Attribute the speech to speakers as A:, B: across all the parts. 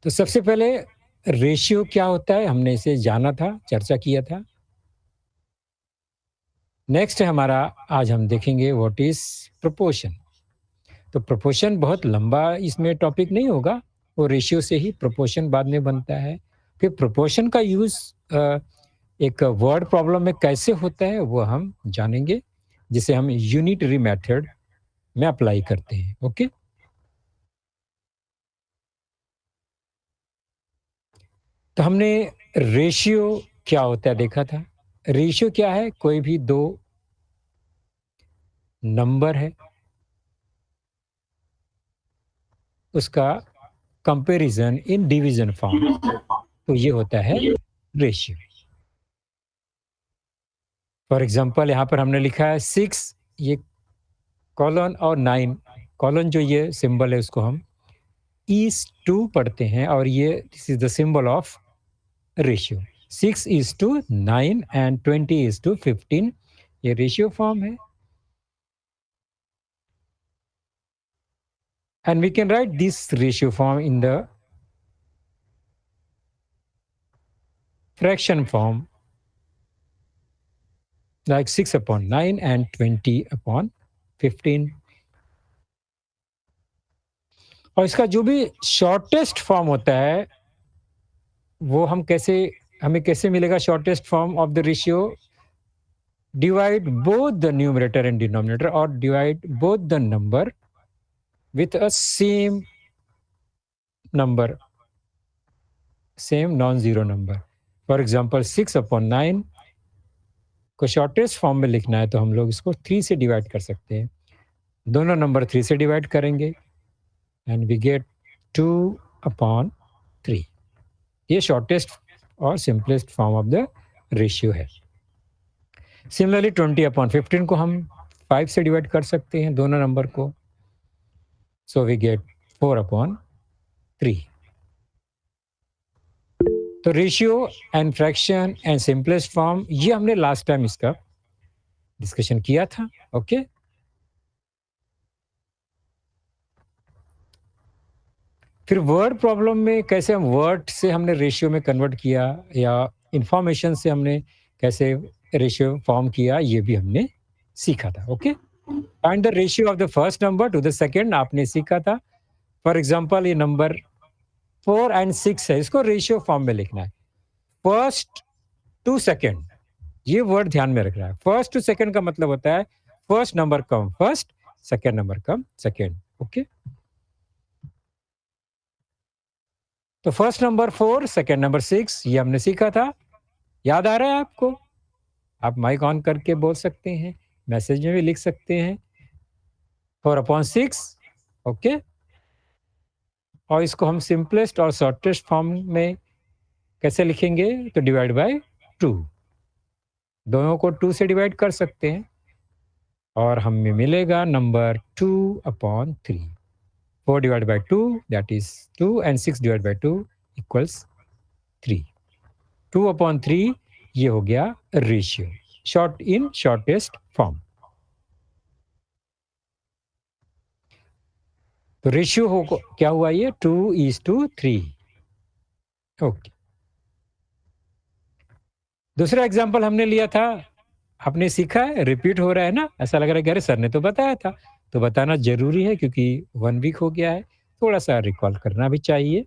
A: तो सबसे पहले रेशियो क्या होता है हमने इसे जाना था, चर्चा किया था। नेक्स्ट है हमारा, आज हम देखेंगे व्हाट इज़ प्रोपोर्शन। तो प्रोपोर्शन बहुत लंबा इसमें टॉपिक नहीं होगा, वो रेशियो से ही प्रोपोर्शन बाद में बनता है। फिर प्रोपोर्शन का यूज़ एक वर्ड प्रॉब्लम में कैसे होता है वो हम जानेंगे, जिसे हम यूनिटरी मेथड में अप्लाई करते हैं। ओके? तो हमने रेशियो क्या होता है देखा था। रेशियो क्या है? कोई भी 2 नंबर है, उसका कंपैरिज़न इन डिवीज़न फॉर्म, तो ये होता है रेशियो। फॉर एग्ज़ाम्पल यहाँ पर हमने लिखा है 6, ये कॉलन और 9, कॉलन जो ये सिंबल है उसको हम इज़ टू पढ़ते हैं और ये this is the symbol of ratio. 6:9 and 20:15, ये रेशियो फॉर्म है। And we can write this ratio form in the fraction form, like 6/9 and 20/15। और इसका जो भी शॉर्टेस्ट फॉर्म होता है, वो हमें कैसे मिलेगा shortest form of the ratio? Divide both the numerator and denominator, और divide both the number with a same non-zero number। For example 6/9 को शॉर्टेस्ट फॉर्म में लिखना है तो हम लोग इसको 3 से डिवाइड कर सकते हैं। दोनों नंबर 3 से डिवाइड करेंगे एंड वी गेट 2/3। ये शॉर्टेस्ट और simplest form of the ratio है। सिमिलरली 20/15 को हम 5 से डिवाइड कर सकते हैं दोनों नंबर को, सो वी गेट 4/3। तो ratio and fraction and simplest form, ये हमने लास्ट टाइम इसका डिस्कशन किया था। ओके? फिर वर्ड प्रॉब्लम में कैसे हम वर्ड से हमने रेशियो में कन्वर्ट किया, या इंफॉर्मेशन से हमने कैसे रेशियो फॉर्म किया, ये भी हमने सीखा था। Okay? Find the ratio of the first number two the second, आपने सीखा था। फॉर एग्जांपल ये नंबर 4 एंड 6 है, इसको रेशियो फॉर्म में लिखना है। फर्स्ट टू सेकंड, ये वर्ड ध्यान में रखना है। फर्स्ट टू सेकंड का मतलब होता है first number come first, second number come second. Okay? तो फर्स्ट नंबर 4, सेकंड नंबर 6, ये हमने सीखा था। याद आ रहा है आपको? आप माइक ऑन करके बोल सकते हैं, मैसेज में भी लिख सकते हैं। 4/6। ओके? और इसको हम सिंपलेस्ट और शॉर्टेस्ट फॉर्म में कैसे लिखेंगे? तो डिवाइड बाय 2, दोनों को 2 से डिवाइड कर सकते हैं और हमें मिलेगा number 2/3। 4 divide by 2 that is 2, and 6 divide by 2 equals 3। 2/3 ये हो गया रेशियो, शॉर्टेस्ट फॉर्म। तो रेशियो हो क्या हुआ? ये 2:3। ओके। दूसरा एग्जांपल हमने लिया था, आपने सीखा है, रिपीट हो रहा है ना, ऐसा लग रहा है कि अरे सर ने तो बताया था। तो बताना जरूरी है क्योंकि 1 वीक हो गया है, थोड़ा सा रिकॉल करना भी चाहिए।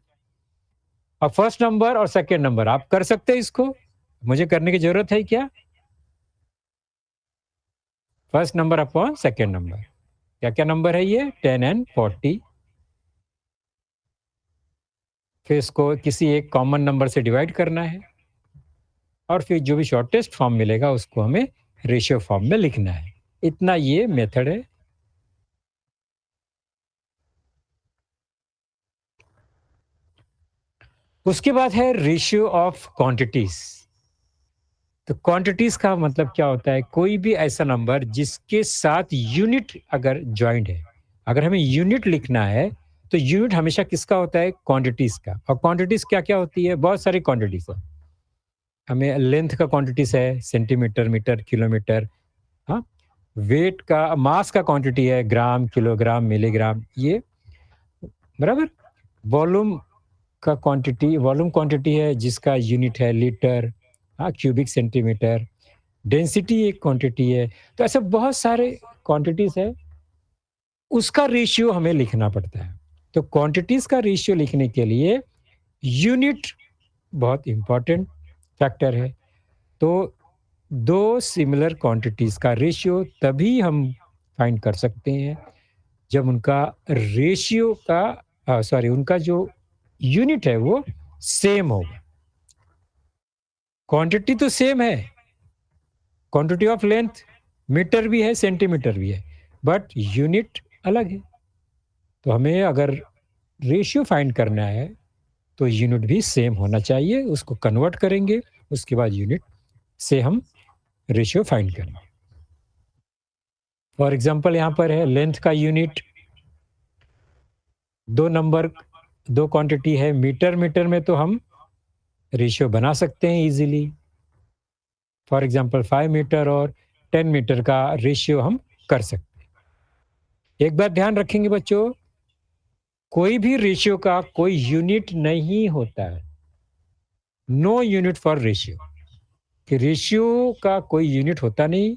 A: और फर्स्ट नंबर और सेकेंड नंबर आप कर सकते हैं इसको, मुझे करने की जरूरत है क्या? First number upon second number, क्या क्या नंबर है ये? 10 एंड 40। फिर इसको किसी एक कॉमन नंबर से डिवाइड करना है और फिर जो भी शॉर्टेस्ट फॉर्म मिलेगा उसको हमें रेशियो फॉर्म में लिखना है। इतना ये मेथड है। उसके बाद है रेशियो ऑफ क्वांटिटीज। तो क्वांटिटीज का मतलब क्या होता है? कोई भी ऐसा नंबर जिसके साथ यूनिट अगर ज्वाइंट है, अगर हमें यूनिट लिखना है तो यूनिट हमेशा किसका होता है? क्वांटिटीज का। और क्वांटिटीज क्या क्या होती है? बहुत सारी क्वांटिटीज है। हमें लेंथ का क्वांटिटीज है, सेंटीमीटर, मीटर, किलोमीटर। हाँ, वेट का, मास का क्वांटिटी है, ग्राम, किलोग्राम, मिलीग्राम, ये बराबर। वॉल्यूम का क्वांटिटी वॉल्यूम क्वांटिटी है जिसका यूनिट है लीटर, क्यूबिक सेंटीमीटर। डेंसिटी एक क्वांटिटी है। तो ऐसे बहुत सारे क्वांटिटीज़ है, उसका रेशियो हमें लिखना पड़ता है। तो क्वांटिटीज़ का रेशियो लिखने के लिए यूनिट बहुत इम्पोर्टेंट फैक्टर है। तो 2 सिमिलर क्वांटिटीज़ का रेशियो तभी हम फाइंड कर सकते हैं जब उनका रेशियो का सॉरी उनका जो यूनिट है वो सेम होगा। क्वांटिटी तो सेम है, क्वांटिटी ऑफ लेंथ मीटर भी है, सेंटीमीटर भी है, बट यूनिट अलग है। तो हमें अगर रेशियो फाइंड करना है तो यूनिट भी सेम होना चाहिए, उसको कन्वर्ट करेंगे, उसके बाद यूनिट से हम रेशियो फाइंड करेंगे। फॉर एग्जांपल यहाँ पर है लेंथ का यूनिट 2 नंबर 2 क्वांटिटी है मीटर, मीटर में तो हम रेशियो बना सकते हैं इजीली। फॉर एग्जांपल 5 मीटर और 10 मीटर का रेशियो हम कर सकते हैं। एक बात ध्यान रखेंगे बच्चों, कोई भी रेशियो का कोई यूनिट नहीं होता है। नो यूनिट फॉर रेशियो, कि रेशियो का कोई यूनिट होता नहीं,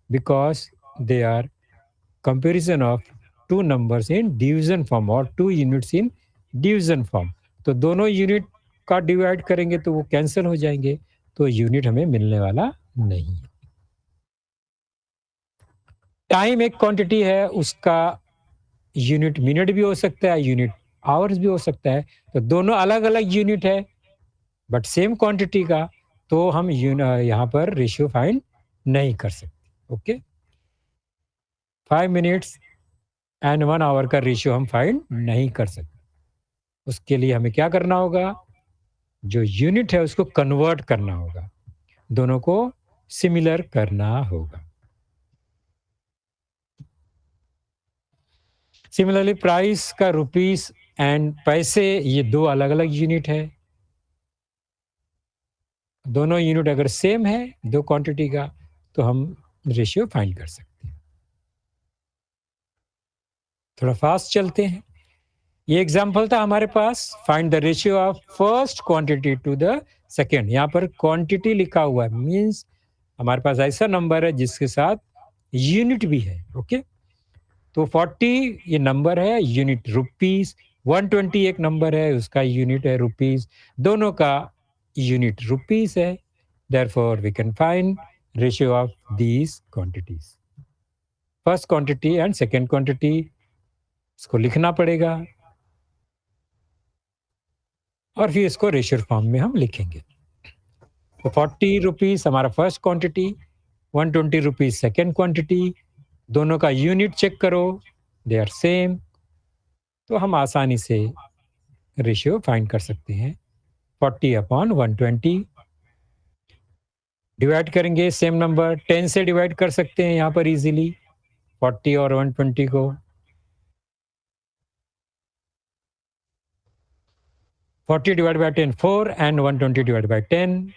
A: because they are comparison of two numbers in division form और two units in division form. तो दोनों यूनिट का डिवाइड करेंगे तो वो कैंसिल हो जाएंगे, तो यूनिट हमें मिलने वाला नहीं है। टाइम एक क्वांटिटी है, उसका यूनिट मिनट भी हो सकता है, यूनिट आवर्स भी हो सकता है। तो दोनों अलग अलग यूनिट है बट सेम क्वांटिटी का, तो हम यहाँ पर रेशियो फाइंड नहीं कर सकते। ओके, 5 मिनट्स एंड 1 आवर का रेशियो हम फाइंड नहीं कर सकते। उसके लिए हमें क्या करना होगा, जो यूनिट है उसको कन्वर्ट करना होगा, दोनों को सिमिलर करना होगा। सिमिलरली प्राइस का रुपीस एंड पैसे, ये 2 अलग अलग यूनिट है। दोनों यूनिट अगर सेम है 2 क्वांटिटी का, तो हम रेशियो फाइंड कर सकते हैं। थोड़ा फास्ट चलते हैं। ये एग्जाम्पल था हमारे पास, find the ratio of first quantity to the second. यहाँ पर क्वांटिटी लिखा हुआ है, मीन्स हमारे पास ऐसा नंबर है जिसके साथ यूनिट भी है। ओके, तो 40 ये नंबर है, यूनिट रुपीस। 120 एक नंबर है, उसका यूनिट है रुपीस। दोनों का यूनिट रुपीस है। Therefore we can find ratio of these quantities. First quantity and second quantity, इसको लिखना पड़ेगा और फिर इसको रेशियो फॉर्म में हम लिखेंगे। तो 40 रुपीस हमारा first quantity, 120 rupees second quantity. दोनों का यूनिट चेक करो, दे आर सेम, तो हम आसानी से रेशियो फाइंड कर सकते हैं। 40 अपॉन 120 डिवाइड करेंगे, सेम नंबर 10 से डिवाइड कर सकते हैं यहाँ पर इजीली 40 और 120 को। 40 divide by 10 4 and 120 divide by 10।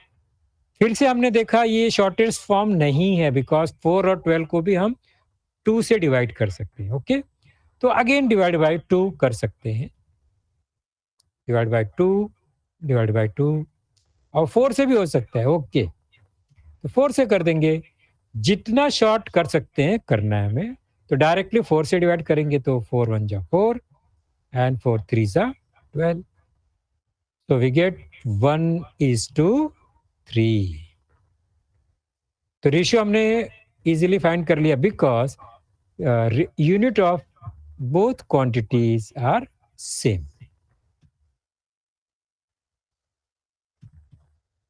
A: फिर से हमने देखा ये शॉर्टेस्ट फॉर्म नहीं है, बिकॉज 4 और 12 को भी हम 2 से डिवाइड कर सकते हैं। ओके, तो अगेन डिवाइड बाई 2 कर सकते हैं, डिवाइड बाई 2, डिवाइड बाई 2, और 4 से भी हो सकता है। ओके, तो 4 से कर देंगे, जितना शॉर्ट कर सकते हैं करना है हमें। तो डायरेक्टली 4 से डिवाइड करेंगे तो 4 1 जा 4 एंड 4 3 जा 12। So we get 1:3। तो रेशियो हमने इजीली फाइंड कर लिया, because unit of both quantities are same.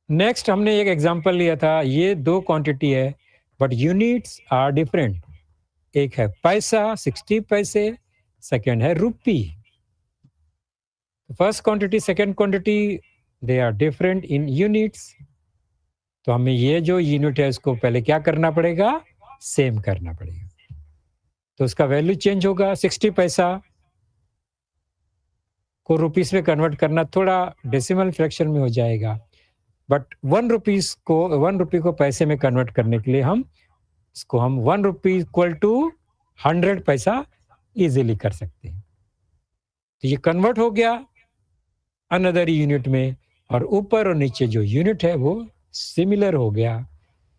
A: Next हमने एक एग्जांपल लिया था, ये 2 क्वांटिटी है बट यूनिट्स आर डिफरेंट। एक है पैसा 60 पैसे, सेकेंड है rupee. First quantity second quantity, they are different in units. तो हमें ये जो यूनिट है इसको पहले क्या करना पड़ेगा, सेम करना पड़ेगा। तो उसका वैल्यू चेंज होगा। 60 पैसा को रुपीस में कन्वर्ट करना थोड़ा डेसिमल फ्रैक्शन में हो जाएगा, बट 1 रुपी को पैसे में कन्वर्ट करने के लिए हम इसको 1 रुपी इक्वल टू 100 पैसा इजीली कर सकते हैं। तो ये कन्वर्ट हो गया अनदर यूनिट में, और ऊपर और नीचे जो यूनिट है वो सिमिलर हो गया.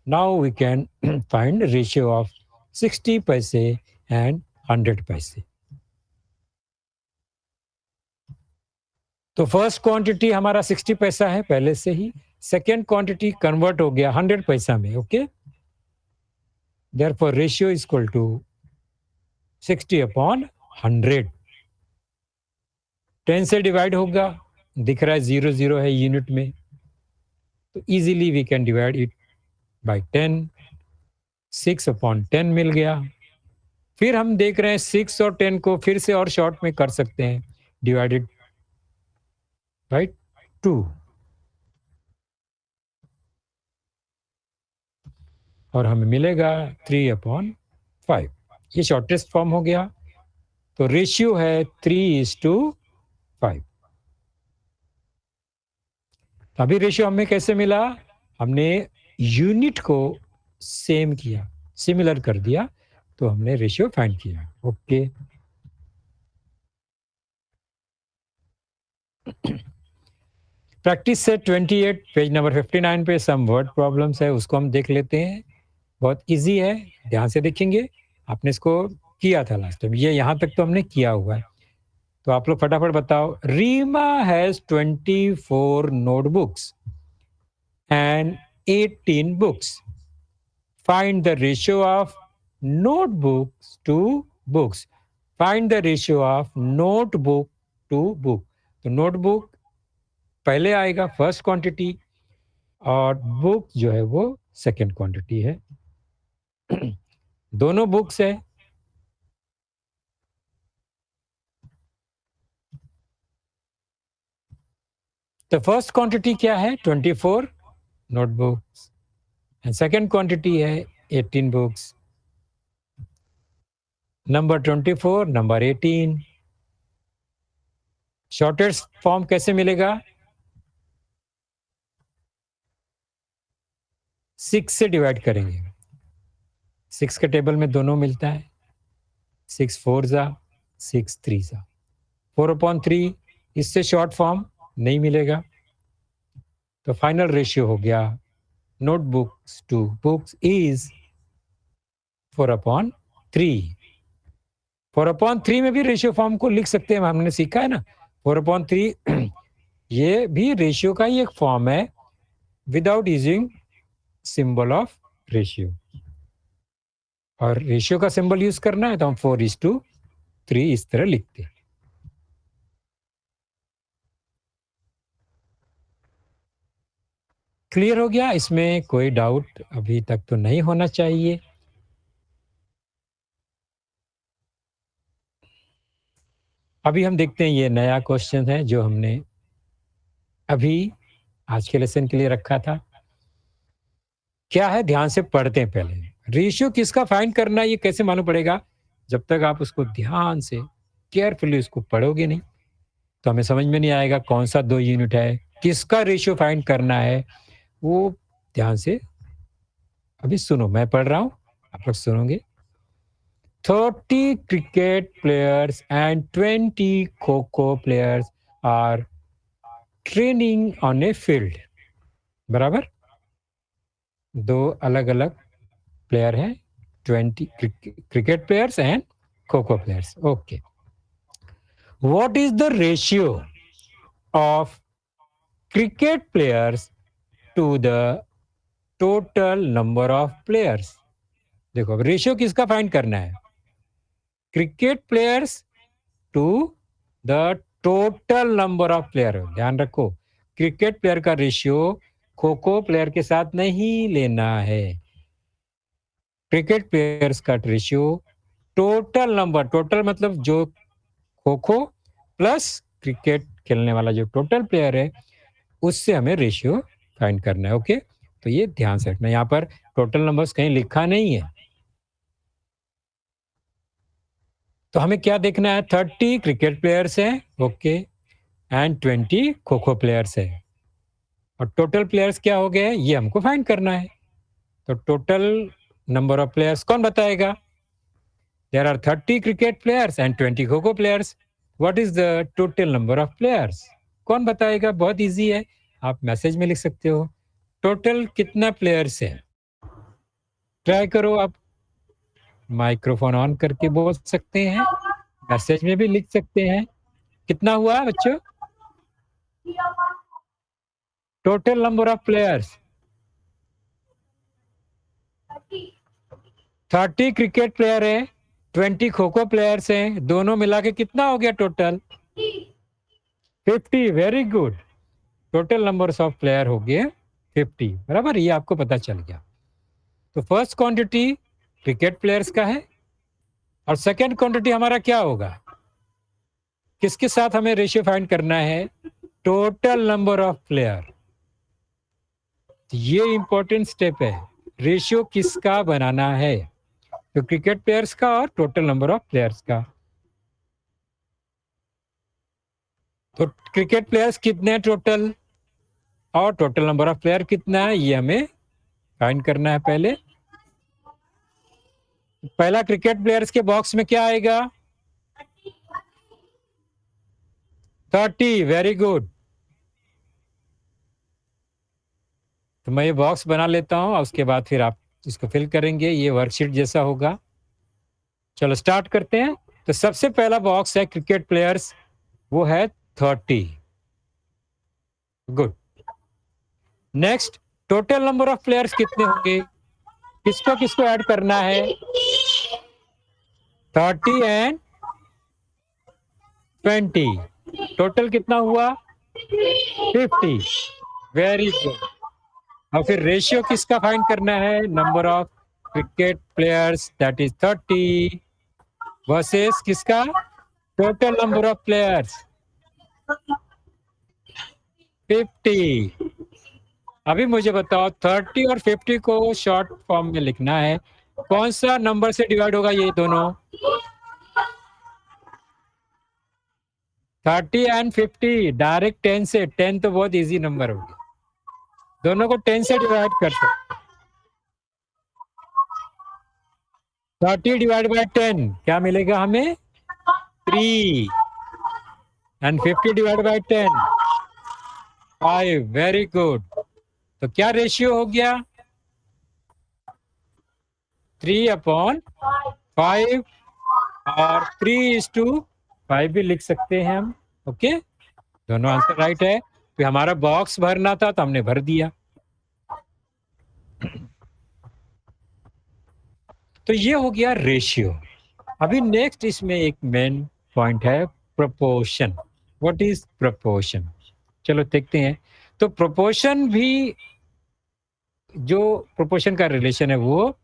A: Now we can find ratio of 60 पैसे एंड 100 पैसे. तो फर्स्ट क्वांटिटी हमारा 60 पैसा है पहले से ही. सेकेंड क्वांटिटी कन्वर्ट हो गया 100 पैसा में. Okay, therefore ratio is equal to 60 upon 100. 10 से डिवाइड होगा, दिख रहा है 0 0 है यूनिट में, तो easily we can divide it by 10. 6 upon 10 मिल गया. फिर हम देख रहे हैं 6 और 10 को फिर से और शॉर्ट में कर सकते हैं, डिवाइडेड बाय 2, और हमें मिलेगा 3 अपॉन 5. ये शॉर्टेस्ट फॉर्म हो गया. तो रेशियो है 3:5. अभी रेशियो हमें कैसे मिला? हमने यूनिट को सेम किया, सिमिलर कर दिया, तो हमने रेशियो फाइंड किया. ओके, प्रैक्टिस से 28 पेज नंबर 59 पे सम वर्ड प्रॉब्लम्स है, उसको हम देख लेते हैं. बहुत इजी है, ध्यान से देखेंगे. आपने इसको किया था लास्ट टाइम, ये यहाँ तक तो हमने किया हुआ है. तो आप लोग फटाफट बताओ. Reema has 24 notebooks and 18 books. Find the ratio of notebooks to books. Find the ratio of notebook to book. तो नोटबुक पहले आएगा, फर्स्ट क्वांटिटी, और बुक जो है वो सेकंड क्वांटिटी है. दोनों बुक्स है. तो फर्स्ट क्वांटिटी क्या है? 24 नोटबुक्स, एंड सेकंड क्वांटिटी है 18 books. Number 24, number 18. Shortest form कैसे मिलेगा? 6 से डिवाइड करेंगे. 6 के टेबल में दोनों मिलता है. 6 4 जा, 6 3 जा. 4/3, इससे शॉर्ट फॉर्म नहीं मिलेगा. तो फाइनल रेशियो हो गया नोटबुक्स टू बुक्स इज 4/3. 4/3 में भी रेशियो फॉर्म को लिख सकते हैं, हमने सीखा है ना. 4/3 ये भी रेशियो का ही एक फॉर्म है, without using symbol of ratio. और रेशियो का सिंबल यूज करना है तो हम 4:3 इस तरह लिखते हैं. क्लियर हो गया? इसमें कोई डाउट अभी तक तो नहीं होना चाहिए. अभी हम देखते हैं, ये नया क्वेश्चन है जो हमने अभी आज के लेसन के लिए रखा था. क्या है? ध्यान से पढ़ते हैं पहले. रेशियो किसका फाइंड करना है ये कैसे मालूम पड़ेगा? जब तक आप उसको ध्यान से केयरफुली उसको पढ़ोगे नहीं, तो हमें समझ में नहीं आएगा कौन सा 2 यूनिट है, किसका रेशियो फाइंड करना है. वो ध्यान से अभी सुनो, मैं पढ़ रहा हूँ, आप लोग सुनोगे. 30 cricket players and 20 kho-kho players are training on a field. बराबर? 2 अलग-अलग प्लेयर हैं, 20 cricket players and kho-kho players. Okay. What is the ratio of cricket players to the total number of players? देखो, अब रेशियो किसका फाइंड करना है? Cricket players to the total number of player. ध्यान रखो, क्रिकेट प्लेयर का ratio kho kho player के साथ नहीं लेना है. क्रिकेट प्लेयर्स का रेशियो टोटल नंबर, टोटल मतलब जो खो खो प्लस क्रिकेट खेलने वाला जो टोटल प्लेयर है, उससे हमें रेशियो फाइंड करना है. ओके, तो ये ध्यान से रखना. यहाँ पर टोटल नंबर्स कहीं लिखा नहीं है. तो हमें क्या देखना है? 30 क्रिकेट प्लेयर्स हैं, okay, and 20 kho kho players है, और टोटल प्लेयर्स क्या हो गए ये हमको फाइंड करना है. तो टोटल नंबर ऑफ प्लेयर्स कौन बताएगा? There are 30 cricket players and 20 kho kho players. What is the total number of players? कौन बताएगा? बहुत इजी है, आप मैसेज में लिख सकते हो। टोटल कितना प्लेयर्स है? ट्राई करो, आप माइक्रोफोन ऑन करके बोल सकते हैं, मैसेज में भी लिख सकते हैं। कितना हुआ बच्चों? Total number of players 30 cricket player है, 20 खो खो प्लेयर्स हैं, दोनों मिला के कितना हो गया total? 50। Very good. Total numbers of player हो गए 50, बराबर, ये आपको पता चल गया। तो फर्स्ट क्वांटिटी क्रिकेट प्लेयर्स का है और सेकंड क्वांटिटी हमारा क्या होगा? किसके साथ हमें रेशियो फाइंड करना है? Total number of player. ये इंपॉर्टेंट स्टेप है, रेशियो किसका बनाना है? तो क्रिकेट प्लेयर्स का और टोटल नंबर ऑफ प्लेयर्स का। तो क्रिकेट प्लेयर्स कितने हैं टोटल और टोटल नंबर ऑफ प्लेयर कितना है, ये हमें फाइंड करना है। पहला क्रिकेट प्लेयर्स के बॉक्स में क्या आएगा? 30। Very good. तो मैं ये बॉक्स बना लेता हूं और उसके बाद फिर आप इसको फिल करेंगे, ये वर्कशीट जैसा होगा। चलो स्टार्ट करते हैं। तो सबसे पहला बॉक्स है क्रिकेट प्लेयर्स, वो है 30। Good. Next, total number of players कितने होंगे? किसको किसको ऐड करना है? 30 एंड 20, टोटल कितना हुआ? 50। Very good. और फिर रेशियो किसका फाइंड करना है? Number of cricket players that is 30 versus किसका? Total number of players 50। अभी मुझे बताओ, 30 और 50 को शॉर्ट फॉर्म में लिखना है, कौन सा नंबर से डिवाइड होगा ये दोनों? 30 एंड 50 डायरेक्ट 10 से। 10 तो बहुत इजी नंबर हो गया, दोनों को 10 से डिवाइड कर सकते। 30 डिवाइड बाय 10 क्या मिलेगा हमें? 3। And 50 divide by 10 5। Very good. तो क्या रेशियो हो गया? 3/5 और 3:5 भी लिख सकते हैं हम। ओके, दोनों आंसर राइट है। तो हमारा बॉक्स भरना था तो हमने भर दिया। तो ये हो गया रेशियो। अभी नेक्स्ट इसमें एक मेन पॉइंट है, प्रोपोर्शन। What is proportion? चलो देखते हैं। तो प्रोपोर्शन भी, जो प्रोपोर्शन का रिलेशन है वो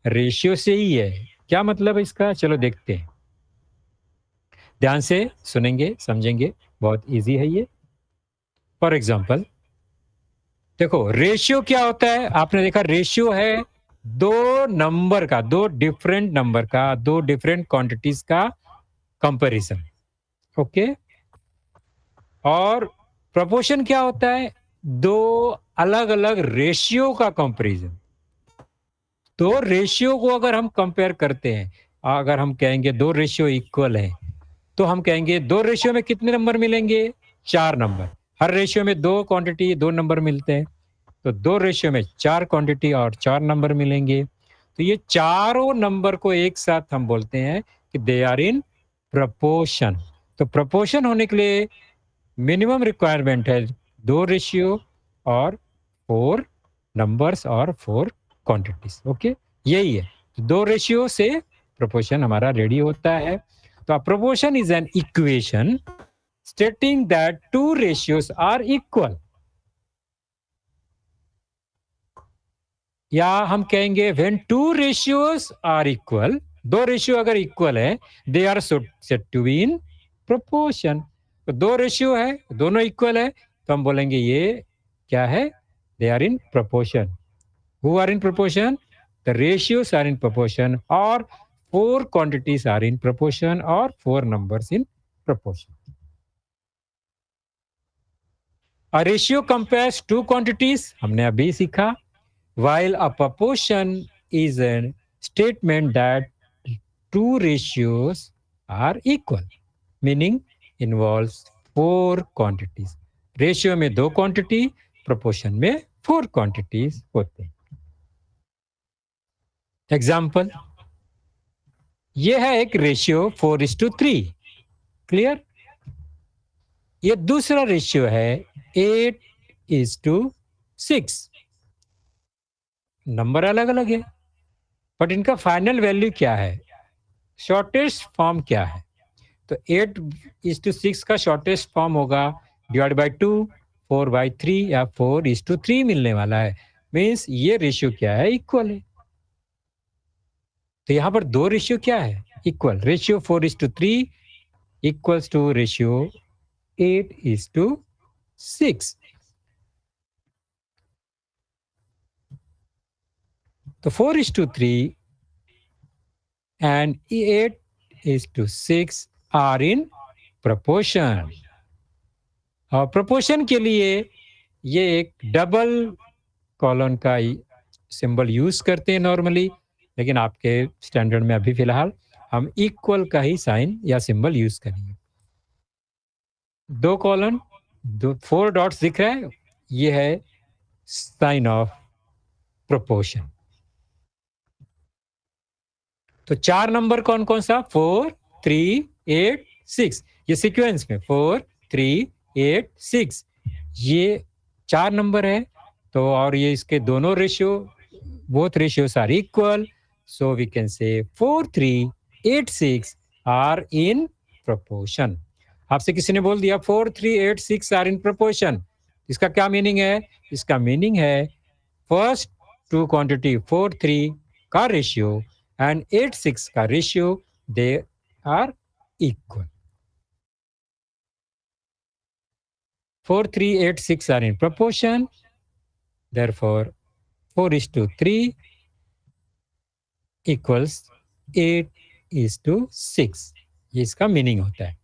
A: रेशियो से ही है। क्या मतलब है इसका? चलो देखते हैं, ध्यान से सुनेंगे समझेंगे, बहुत इजी है ये। फॉर एग्जाम्पल देखो, रेशियो क्या होता है? आपने देखा रेशियो है दो नंबर का, दो डिफरेंट नंबर का, दो डिफरेंट क्वांटिटीज का कंपैरिजन। ओके। और प्रोपोर्शन क्या होता है? दो अलग अलग रेशियो का कंपैरिजन। तो रेशियो को अगर हम कंपेयर करते हैं, अगर हम कहेंगे दो रेशियो इक्वल है, तो हम कहेंगे दो रेशियो में कितने नंबर मिलेंगे? 4 नंबर। हर रेशियो में दो क्वांटिटी, दो नंबर मिलते हैं, तो दो रेशियो में 4 क्वांटिटी और 4 नंबर मिलेंगे। तो ये चारों नंबर को एक साथ हम बोलते हैं कि दे आर इन प्रपोर्शन। तो प्रपोर्शन होने के लिए मिनिमम रिक्वायरमेंट है दो रेशियो और 4 नंबर्स और 4 क्वांटिटीज। ओके, यही है। तो दो रेशियो से प्रपोर्शन हमारा रेडी होता है। तो proportion is an equation stating that two ratios are equal, या हम कहेंगे when two ratios are equal, दो रेशियो अगर इक्वल है, they are said to be in proportion। तो दो रेशियो है, दोनों इक्वल है, तो हम बोलेंगे ये क्या है? they are in proportion। who are in proportion? the ratios are in proportion, or 4 quantities are in proportion, or 4 numbers in proportion। A ratio compares two quantities, हमने अभी सीखा। While a proportion is a statement that two ratios are equal, meaning involves 4 quantities। Ratio में 2 quantity, proportion में 4 quantities होते हैं। Example, ये है एक रेशियो 4:3, क्लियर। ये दूसरा रेशियो है 8:6। नंबर अलग अलग है, बट इनका फाइनल वैल्यू क्या है, शॉर्टेस्ट फॉर्म क्या है। तो 8:6 का शॉर्टेस्ट फॉर्म होगा डिवाइड बाई 2, 4/3 या 4:3 मिलने वाला है। मीन्स ये रेशियो क्या है, इक्वल है। तो यहां पर दो रेशियो क्या है, equal. Ratio 4:3 equals to ratio 8:6। तो 4:3 and 8:6 are in proportion। और प्रोपोर्शन के लिए ये एक डबल कॉलन का सिंबल यूज करते हैं नॉर्मली, लेकिन आपके स्टैंडर्ड में अभी फिलहाल हम इक्वल का ही साइन या सिंबल यूज करेंगे। 2 कॉलन, 4 डॉट्स दिख रहा है, ये है साइन ऑफ प्रोपोर्शन। तो 4 नंबर कौन कौन सा, 4, 3, 8, 6, ये सीक्वेंस में 4, 3, 8, 6, ये 4 नंबर है। तो और ये इसके दोनों ratio, both ratios are equal, so we can say 4, 3, 8, 6 are in proportion. आपसे किसी ने बोल दिया 4, 3, 8, 6 आर इन प्रोपोर्शन, इसका क्या मीनिंग है, इसका मीनिंग है फर्स्ट टू क्वांटिटी 4, 3 का रेशियो and 8:6 का ratio, they are equal। 4, 3, 8, 6 are in proportion, therefore 4:3 equals 8:6। ये इसका मीनिंग होता है।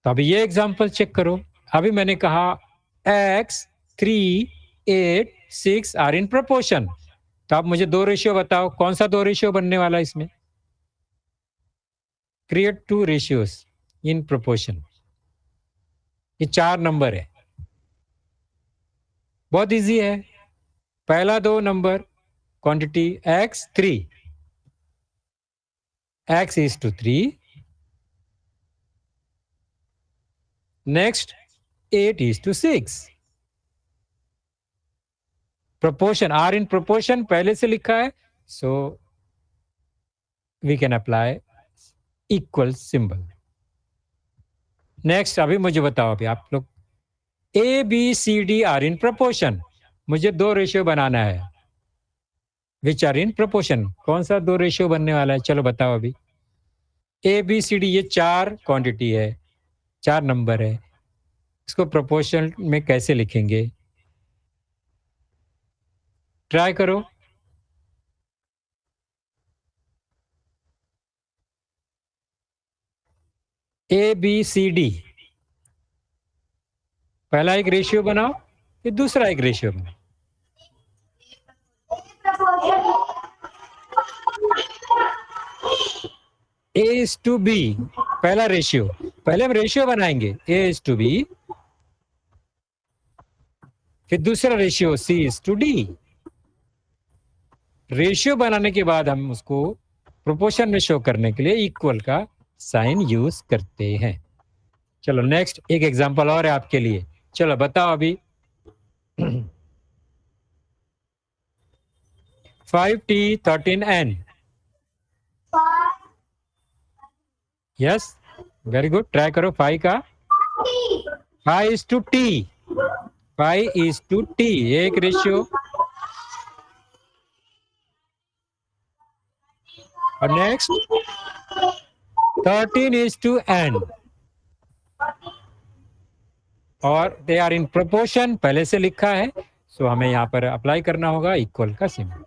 A: तो अभी ये एग्जांपल चेक करो। अभी मैंने कहा x 3, 8, 6 आर इन प्रोपोर्शन। तो आप मुझे दो रेशियो बताओ, कौन सा दो रेशियो बनने वाला है इसमें। Create 2 ratios in proportion. ये 4 नंबर है, बहुत इजी है। पहला 2 number quantity x 3, x:3, next 8:6। Proportion, are in proportion पहले से लिखा है, so we can apply equal symbol. Next अभी मुझे बताओ, अभी आप लोग A B C D are in proportion, मुझे दो रेशियो बनाना है विच आर इन प्रोपोर्शन। कौन सा दो रेशियो बनने वाला है, चलो बताओ अभी। ए बी सी डी ये 4 क्वांटिटी है, 4 नंबर है, इसको प्रोपोर्शन में कैसे लिखेंगे, ट्राई करो। ए बी सी डी, पहला एक रेशियो बनाओ, फिर दूसरा एक रेशियो बनाओ। A:B, पहला रेशियो, पहले हम रेशियो बनाएंगे A:B, फिर दूसरा रेशियो C:D। रेशियो बनाने के बाद हम उसको प्रोपोर्शन में शो करने के लिए इक्वल का साइन यूज करते हैं। चलो नेक्स्ट एक एग्जांपल और है आपके लिए, चलो बताओ अभी। 5T13N, yes very good, try करो 5 का। 5:T, 5:T, एक रेशियो। और नेक्स्ट 13:N, और दे आर इन प्रोपोर्शन, पहले से लिखा है, सो हमें यहाँ पर अप्लाई करना होगा इक्वल का सिंबल।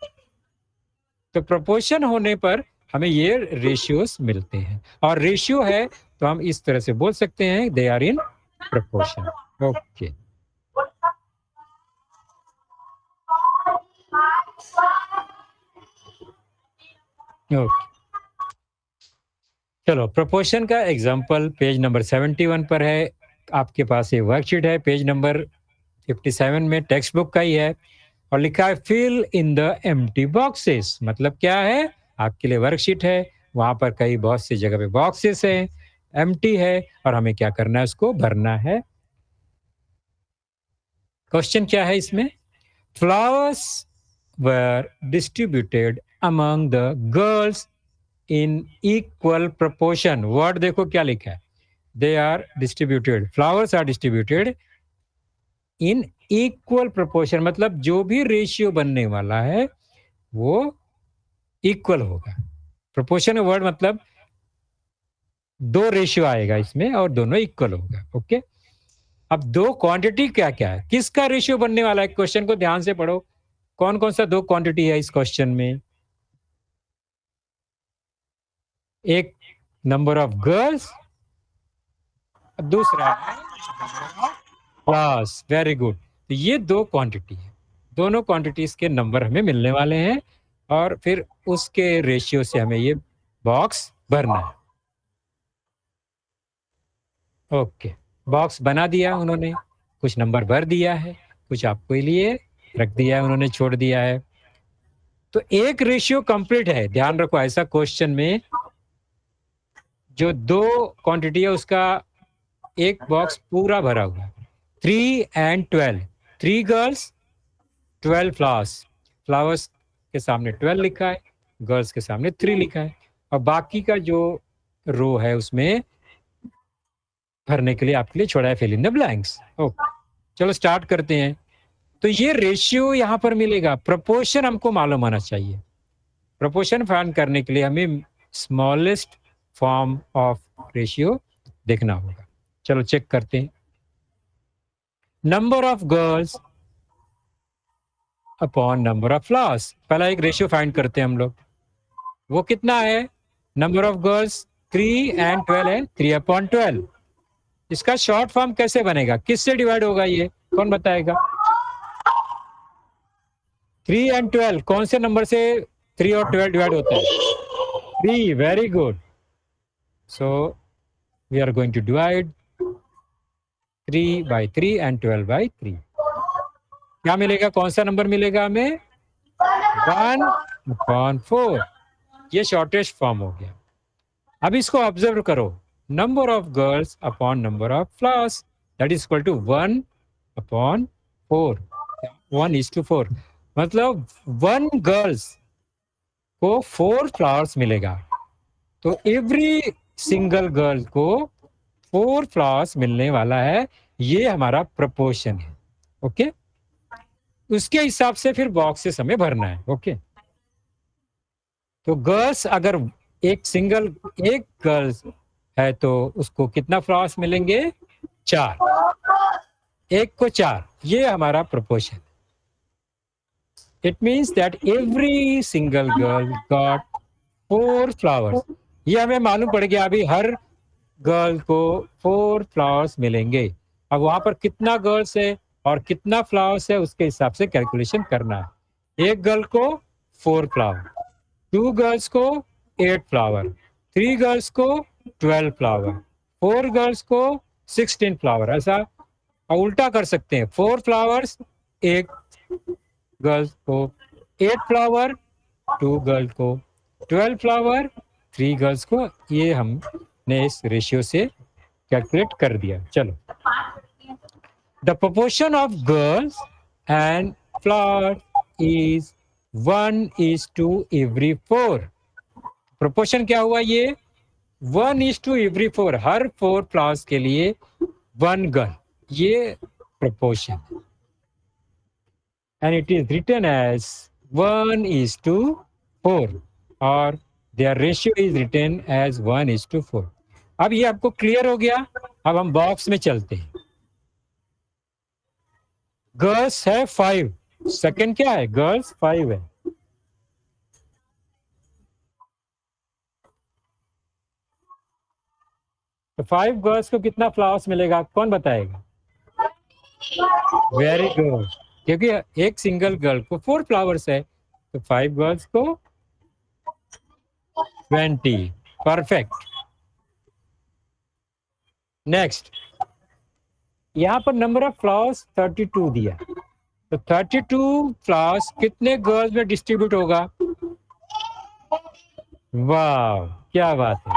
A: तो प्रोपोर्शन होने पर हमें ये रेशियोस मिलते हैं, और रेशियो है तो हम इस तरह से बोल सकते हैं they are in proportion. Okay, okay, चलो प्रोपोर्शन का एग्जांपल पेज नंबर 71 पर है। आपके पास ये वर्कशीट है, पेज नंबर 57 में, टेक्स्ट बुक का ही है, और लिखा है fill in the empty boxes. मतलब क्या है, आपके लिए वर्कशीट है, वहां पर कई बहुत सी जगह पे बॉक्सेस हैं, एम्प्टी है, और हमें क्या करना है, उसको भरना है। क्वेश्चन क्या है इसमें? Flowers were distributed among the girls in equal proportion. Word देखो क्या लिखा है, they are distributed, flowers are distributed in equal proportion, मतलब जो भी रेशियो बनने वाला है वो इक्वल होगा। प्रोपोर्शन वर्ड मतलब दो रेशियो आएगा इसमें और दोनों इक्वल होगा। ओके, अब दो क्वांटिटी क्या क्या है, किसका रेशियो बनने वाला है, क्वेश्चन को ध्यान से पढ़ो। कौन कौन सा दो क्वांटिटी है इस क्वेश्चन में? एक नंबर ऑफ गर्ल्स, दूसरा क्लास। Very good. तो ये दो क्वांटिटी है, दोनों क्वांटिटीज के नंबर हमें मिलने वाले हैं और फिर उसके रेशियो से हमें ये बॉक्स भरना है। ओके, बॉक्स बना दिया उन्होंने, कुछ नंबर भर दिया है, कुछ आपके लिए रख दिया है उन्होंने, छोड़ दिया है। तो एक रेशियो कंप्लीट है। ध्यान रखो, ऐसा क्वेश्चन में जो दो क्वांटिटी है उसका एक बॉक्स पूरा भरा हुआ है। 3 and 12, 3 गर्ल्स 12 फ्लावर्स, फ्लावर्स के सामने 12 लिखा है, गर्ल्स के सामने 3 लिखा है, और बाकी का जो रो है उसमें भरने के लिए आपके लिए छोड़ा है fill in the blanks. Okay, चलो स्टार्ट करते हैं। तो ये रेशियो यहां पर मिलेगा, प्रोपोर्शन हमको मालूम होना चाहिए। प्रोपोर्शन फाइंड करने के लिए हमें स्मॉलेस्ट फॉर्म ऑफ रेशियो देखना होगा। चलो चेक करते हैं। Number of girls upon number of flowers, पहला एक रेशियो फाइंड करते हैं हम लोग। वो कितना है? नंबर ऑफ गर्ल्स 3 and 12 है, 3 upon 12। इसका शॉर्ट फॉर्म कैसे बनेगा, किससे डिवाइड होगा, ये कौन बताएगा? 3 and 12 कौन से नंबर से 3 और 12 डिवाइड होता है? 3। Very good. So we are going to divide 3 by 3 and 12 by 3। क्या मिलेगा, कौन सा नंबर मिलेगा हमें? 1/4। ये शॉर्टेस्ट फॉर्म हो गया। अब इसको ऑब्जर्व करो, number of girls upon number of flowers, that is equal to 1/4, 1:4। मतलब 1 गर्ल्स को 4 फ्लावर्स मिलेगा, तो एवरी सिंगल गर्ल को 4 फ्लावर्स मिलने वाला है। ये हमारा प्रोपोर्शन है। ओके, उसके हिसाब से फिर बॉक्सेस हमें भरना है। ओके, तो गर्ल्स अगर एक गर्ल्स है तो उसको कितना फ्लावर्स मिलेंगे? 4, एक को 4, ये हमारा proportion. It means that every single girl got 4 flowers. ये हमें मालूम पड़ गया, अभी हर गर्ल को 4 फ्लावर्स मिलेंगे। अब वहां पर कितना गर्ल्स है और कितना फ्लावर्स है उसके हिसाब से कैलकुलेशन करना है। एक गर्ल को 4 फ्लावर, 2 गर्ल्स को 8 फ्लावर, 3 गर्ल्स को 12 फ्लावर, 4 गर्ल्स को 16 फ्लावर। ऐसा उल्टा कर सकते हैं, 4 फ्लावर्स एक गर्ल्स को, 8 फ्लावर 2 गर्ल्स को, 12 फ्लावर 3 गर्ल्स को। ये हमने इस रेशियो से कैलकुलेट कर दिया। चलो, the proportion of girls and flower is 1:4। Proportion क्या हुआ ये? 1:4। हर 4 फ्लावर्स के लिए 1 गर्ल, ये proportion, and it is written as 1:4 और their ratio is written as 1:4। अब ये आपको क्लियर हो गया। अब हम बॉक्स में चलते हैं। गर्ल्स है 5, सेकंड क्या है? गर्ल्स 5 है। तो 5 गर्ल्स को कितना फ्लावर्स मिलेगा, कौन बताएगा? वेरी गुड, क्योंकि एक सिंगल गर्ल को 4 फ्लावर्स है, तो 5 गर्ल्स को 20। परफेक्ट। नेक्स्ट, यहाँ पर नंबर ऑफ फ्लावर्स 32 दिया, तो 32 फ्लावर्स कितने गर्ल्स में डिस्ट्रीब्यूट होगा? वाह, क्या बात है।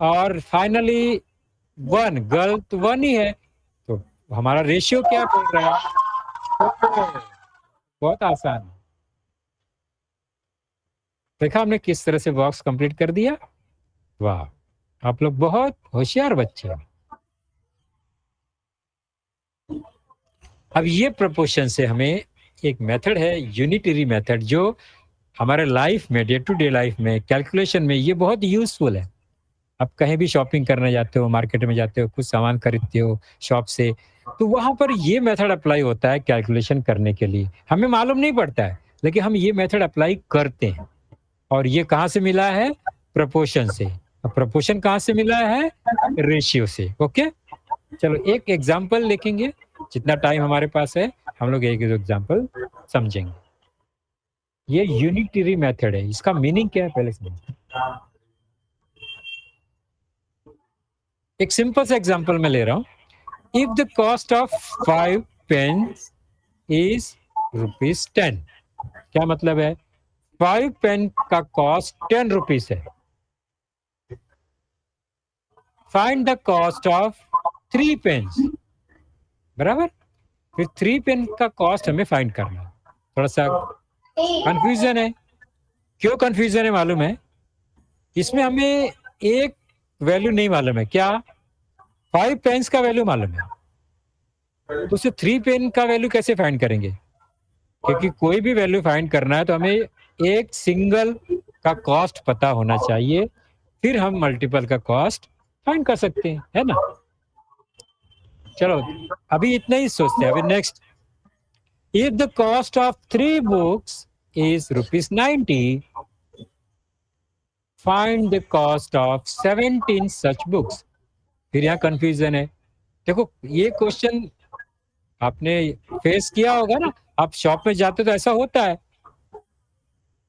A: और फाइनली 1 गर्ल तो 1 ही है, तो हमारा रेशियो क्या बोल रहा है? बहुत आसान। देखा हमने किस तरह से बॉक्स कंप्लीट कर दिया। वाह, आप लोग बहुत होशियार बच्चे हैं। अब ये प्रपोर्शन से हमें एक मेथड है यूनिटरी मेथड, जो हमारे लाइफ में, डे टू डे लाइफ में, कैलकुलेशन में ये बहुत यूजफुल है। आप कहीं भी शॉपिंग करने जाते हो, मार्केट में जाते हो, कुछ सामान खरीदते हो शॉप से, तो वहां पर ये मेथड अप्लाई होता है कैलकुलेशन करने के लिए। हमें मालूम नहीं पड़ता है, लेकिन हम ये मेथड अप्लाई करते हैं। और ये कहाँ से मिला है? प्रपोर्शन से। अब प्रपोर्शन कहाँ से मिला है? रेशियो से। ओके, चलो एक एग्जाम्पल लिखेंगे, जितना टाइम हमारे पास है हम लोग एक एग्जाम्पल समझेंगे। ये यूनिटरी मेथड है, इसका मीनिंग क्या है पहले समझें। एक सिंपल सा एग्जाम्पल मैं ले रहा हूं। If the cost of 5 pens is ₹10, क्या मतलब है? 5 पेन का कॉस्ट 10 रुपीज है। Find the cost of 3 pens, बराबर। फिर 3 पेन का कॉस्ट हमें फाइंड करना है। थोड़ा सा कंफ्यूजन है। क्यों कंफ्यूजन है मालूम है? इसमें हमें एक वैल्यू नहीं मालूम है। क्या? 5 पेन्स का वैल्यू मालूम है, तो उसे 3 पेन का वैल्यू कैसे फाइंड करेंगे? क्योंकि कोई भी वैल्यू फाइंड करना है तो हमें एक सिंगल का कॉस्ट पता होना चाहिए, फिर हम मल्टीपल का कॉस्ट फाइंड कर सकते हैं, है ना? चलो अभी इतना ही सोचते हैं। अभी next, if the cost of 3 books is ₹90, find the cost of 17 such books. फिर यहाँ कंफ्यूजन है। देखो ये क्वेश्चन आपने फेस किया होगा ना, आप शॉप में जाते तो ऐसा होता है।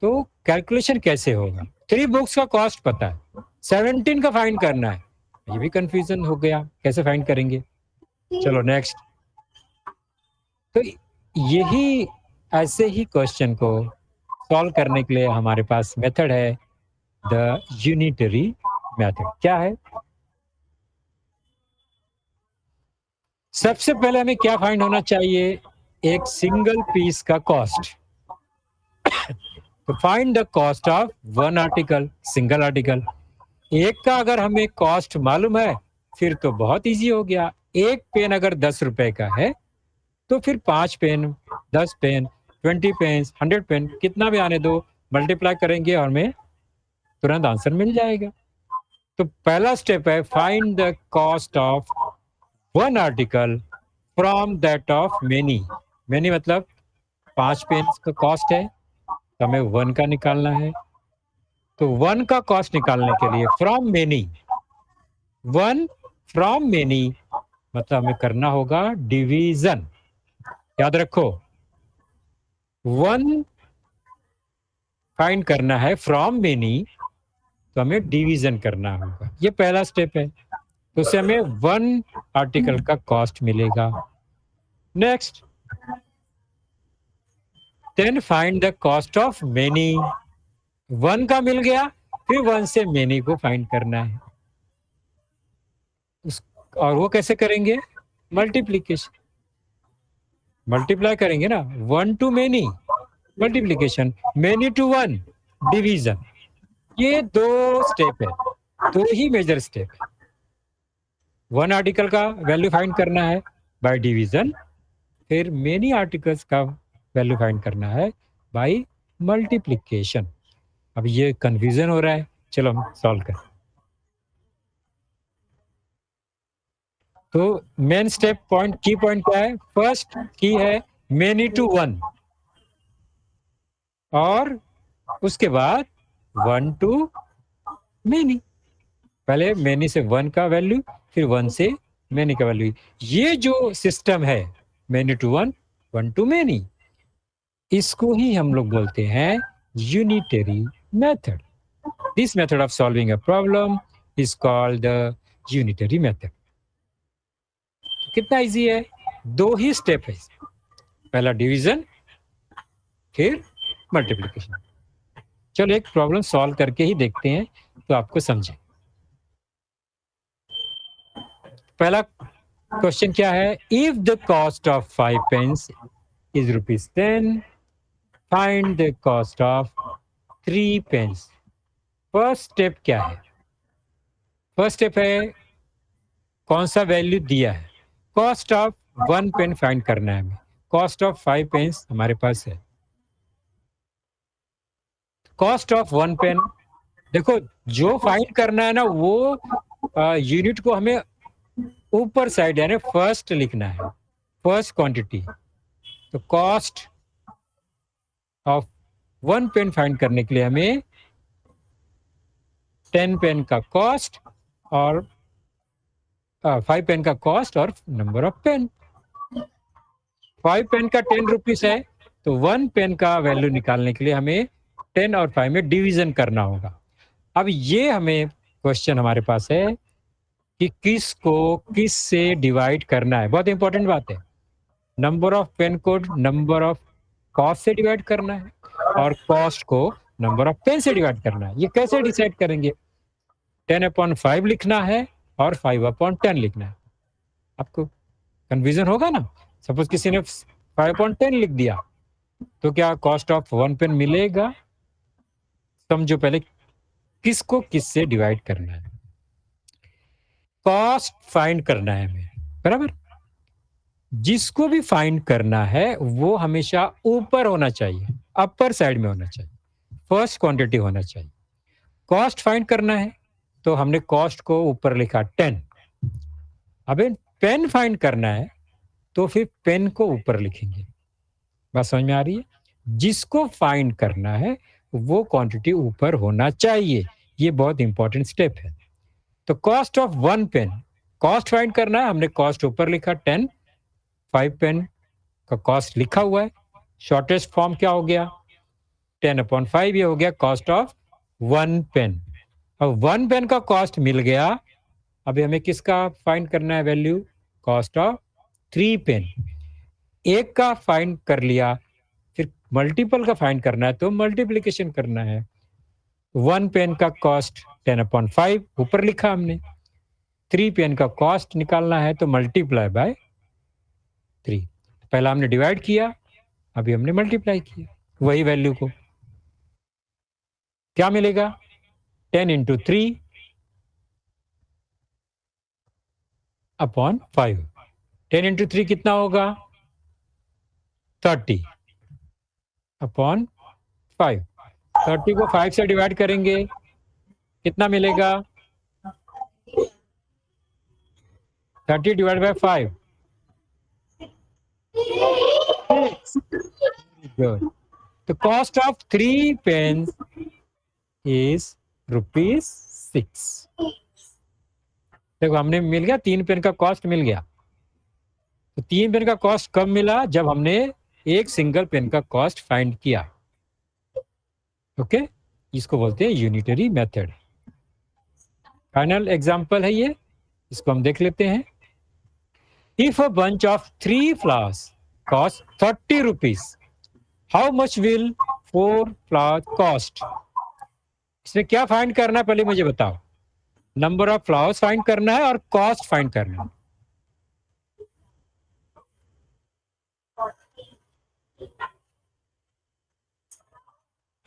A: तो कैलकुलेशन कैसे होगा? 3 बुक्स का कॉस्ट पता है, 17 का फाइंड करना है, ये भी कंफ्यूजन हो गया, कैसे फाइंड करेंगे? चलो नेक्स्ट। तो यही ऐसे ही क्वेश्चन को सॉल्व करने के लिए हमारे पास मेथड है, द यूनिटरी मेथड। क्या है? सबसे पहले हमें क्या फाइंड होना चाहिए? एक सिंगल पीस का कॉस्ट। तो find the cost of 1 article, single article. एक का अगर हमें कॉस्ट मालूम है फिर तो बहुत इजी हो गया। एक पेन अगर 10 रुपए का है तो फिर 5 पेन, 10 पेन, 20 पेन, 100 पेन, कितना भी आने दो, मल्टीप्लाई करेंगे और हमें तुरंत आंसर मिल जाएगा। तो पहला स्टेप है find the cost of 1 article from that of many. Many मतलब 5 पेन का कॉस्ट है, तो हमें 1 का निकालना है। तो 1 का कॉस्ट निकालने के लिए फ्रॉम मेनी, 1 फ्रॉम मेनी मतलब हमें करना होगा डिवीजन। याद रखो, 1 फाइंड करना है फ्रॉम मेनी, तो हमें डिवीजन करना होगा। ये पहला स्टेप है। तो उससे हमें 1 आर्टिकल का कॉस्ट मिलेगा। Next, then find the cost of many. 1 का मिल गया, फिर 1 से मेनी को फाइंड करना है। और वो कैसे करेंगे? मल्टीप्लीकेशन, मल्टीप्लाई करेंगे ना। 1 to many multiplication, many to 1 division. ये 2 स्टेप है, 2 ही मेजर स्टेप है। 1 आर्टिकल का वैल्यू फाइंड करना है बाय डिवीजन, फिर मेनी आर्टिकल्स का वैल्यू फाइंड करना है बाय मल्टीप्लीकेशन। अब ये कंफ्यूजन हो रहा है, चलो हम सॉल्व करें। तो मेन स्टेप पॉइंट, की पॉइंट क्या है? फर्स्ट की है मेनी टू 1, और उसके बाद 1 टू मेनी। पहले मेनी से 1 का वैल्यू, फिर 1 से मेनी का वैल्यू। ये जो सिस्टम है मेनी टू 1, 1 टू मेनी, इसको ही हम लोग बोलते हैं unitary method. This method of solving a problem is called the unitary method. कितना इजी है, 2 ही स्टेप है, पहला डिवीजन फिर मल्टीप्लिकेशन। चलो एक प्रॉब्लम सॉल्व करके ही देखते हैं तो आपको समझे। पहला क्वेश्चन क्या है, if the cost of 5 pens is ₹10, find the cost of 3 pens. First step क्या है, फर्स्ट स्टेप है कौन सा वैल्यू दिया है, कॉस्ट ऑफ 1 पेन फाइंड करना है हमें, कॉस्ट ऑफ 5 पेंस हमारे पास है, कॉस्ट ऑफ 1 पेन। देखो जो फाइंड करना है ना वो यूनिट को हमें ऊपर साइड यानी फर्स्ट लिखना है, फर्स्ट क्वांटिटी। तो कॉस्ट ऑफ 1 पेन फाइंड करने के लिए हमें 10 पेन का कॉस्ट और 5 पेन का कॉस्ट और नंबर ऑफ पेन। 5 पेन का 10 रुपीस है तो 1 पेन का वैल्यू निकालने के लिए हमें 10 और 5 में डिवीजन करना होगा। अब ये हमें क्वेश्चन हमारे पास है कि किसको किस से डिवाइड करना है, बहुत इंपॉर्टेंट बात है। नंबर ऑफ पेन को नंबर ऑफ कॉस्ट से डिवाइड करना है और कॉस्ट को नंबर ऑफ पेन से डिवाइड करना है। ये कैसे डिसाइड करेंगे, 10/5 लिखना है और 5/10 लिखना है। आपको कन्फ्यूजन होगा ना, सपोज किसी ने 5/10 लिख दिया तो क्या कॉस्ट ऑफ 1 पेन मिलेगा? समझो पहले किसको किस से डिवाइड करना है। कॉस्ट फाइंड करना है हमें, बराबर। जिसको भी फाइंड करना है वो हमेशा ऊपर होना चाहिए, अपर साइड में होना चाहिए, फर्स्ट क्वांटिटी होना चाहिए। कॉस्ट फाइंड करना है तो हमने कॉस्ट को ऊपर लिखा 10। अब पेन फाइंड करना है तो फिर पेन को ऊपर लिखेंगे। बात समझ में आ रही है? जिसको फाइंड करना है वो क्वांटिटी ऊपर होना चाहिए, ये बहुत इंपॉर्टेंट स्टेप है। तो कॉस्ट ऑफ 1 पेन, कॉस्ट फाइंड करना है, हमने कॉस्ट ऊपर लिखा 10, 5 पेन का कॉस्ट लिखा हुआ है। शॉर्टेस्ट फॉर्म क्या हो गया, 10/5, ये हो गया कॉस्ट ऑफ 1 पेन। अब 1 पेन का कॉस्ट मिल गया, अभी हमें किसका फाइंड करना है वैल्यू, कॉस्ट ऑफ 3 पेन। एक का फाइंड कर लिया, फिर मल्टीपल का फाइंड करना है तो मल्टीप्लिकेशन करना है। 1 पेन का कॉस्ट 10/5 ऊपर लिखा हमने, 3 पेन का कॉस्ट निकालना है तो मल्टीप्लाई बाय 3। पहला हमने डिवाइड किया, अभी हमने मल्टीप्लाई किया वही वैल्यू को, क्या मिलेगा 10/3/5। 10 × 3 कितना होगा 30/5। 30 को 5 से डिवाइड करेंगे कितना मिलेगा 30/5। Good. The cost of 3 pens is ₹6। देखो हमने मिल गया 3 पेन का कॉस्ट मिल गया। तो 3 पेन का कॉस्ट कब मिला, जब हमने एक सिंगल पेन का कॉस्ट फाइंड किया। ओके, इसको बोलते हैं यूनिटरी मेथड। फाइनल एग्जांपल है ये, इसको हम देख लेते हैं। If a bunch of 3 flowers cost ₹30, how much will 4 flowers cost? इसमें क्या फाइंड करना है पहले मुझे बताओ। नंबर ऑफ फ्लावर्स फाइंड करना है और कॉस्ट फाइंड करना है।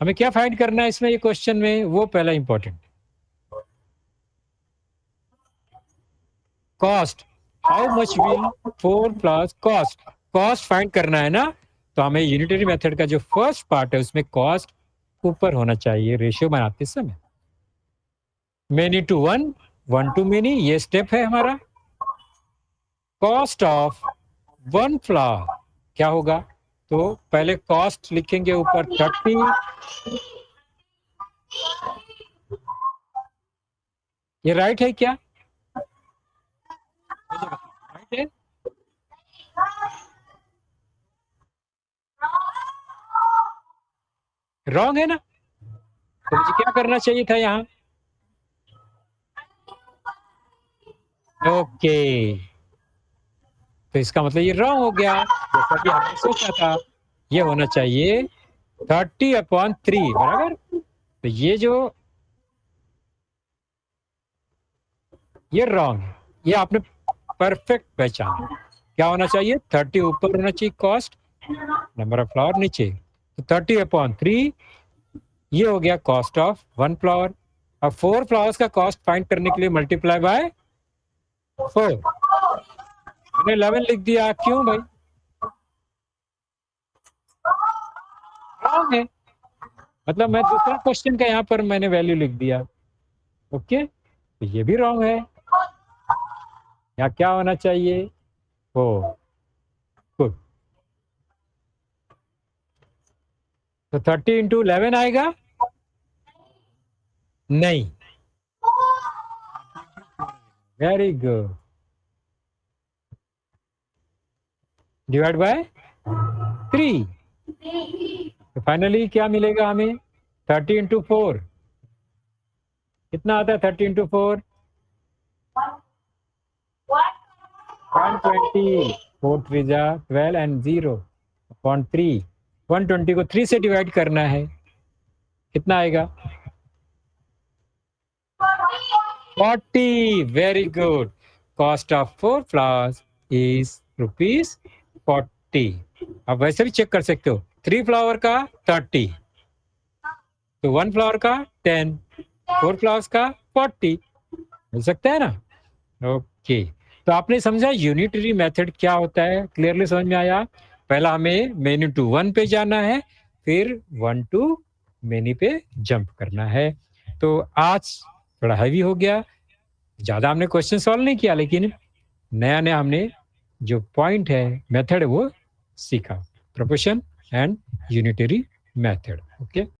A: हमें क्या फाइंड करना है इसमें, ये क्वेश्चन में, वो पहला important, cost. How much will 4 plus cost, cost फाइंड करना है ना, तो हमें यूनिटरी मेथड का जो फर्स्ट पार्ट है उसमें कॉस्ट ऊपर होना चाहिए रेशियो बनाते समय। Many to one, one to many, ये स्टेप है हमारा। कॉस्ट ऑफ 1 फ्लावर क्या होगा, तो पहले कॉस्ट लिखेंगे ऊपर 30। ये राइट है क्या, राइट है? रॉन्ग है ना, तो मुझे क्या करना चाहिए था यहाँ, ओके, तो इसका मतलब ये रॉन्ग हो गया, जैसा कि हमने सोचा था। ये होना चाहिए 30/3 बराबर। तो ये रॉन्ग है, ये आपने परफेक्ट पहचाना। क्या होना चाहिए? 30 ऊपर होना चाहिए कॉस्ट, नंबर ऑफ फ्लावर नीचे। तो 30/3 ये हो गया कॉस्ट ऑफ 1 फ्लावर। अब 4 फ्लावर्स का कॉस्ट फाइंड करने के लिए मल्टीप्लाई बाय 4। मैंने 11 लिख दिया, क्यों भाई? रॉन्ग है, मतलब मैं दूसरा क्वेश्चन का यहाँ पर मैंने वैल्यू लिख दिया। ओके, तो ये भी रॉन्ग है। या क्या होना चाहिए? ओ गुड। तो 30 इंटू 11 आएगा? नहीं, वेरी गुड। Divide by 3। तो फाइनली क्या मिलेगा हमें? 30 इंटू 4 कितना आता है? 30 इंटू 4 120। 4 3 जा 12 एंड 0 अपॉन 3। 120 को 3 से डिवाइड करना है, कितना आएगा? 40। Very good. Cost of 4 flowers is ₹40। अब वैसे भी चेक कर सकते हो, 3 फ्लावर का 30, तो 1 फ्लावर का 10, 4 फ्लावर्स का 40। मिल सकता है ना? ओके, तो आपने समझा यूनिटरी मेथड क्या होता है? क्लियरली समझ में आया? पहला हमें मेनी टू 1 पे जाना है, फिर 1 टू मेनी पे जंप करना है। तो आज थोड़ा हैवी हो गया, ज़्यादा हमने क्वेश्चन सॉल्व नहीं किया, लेकिन नया नया हमने जो पॉइंट है, मेथड है, वो सीखा। Proportion and unitary method. Okay.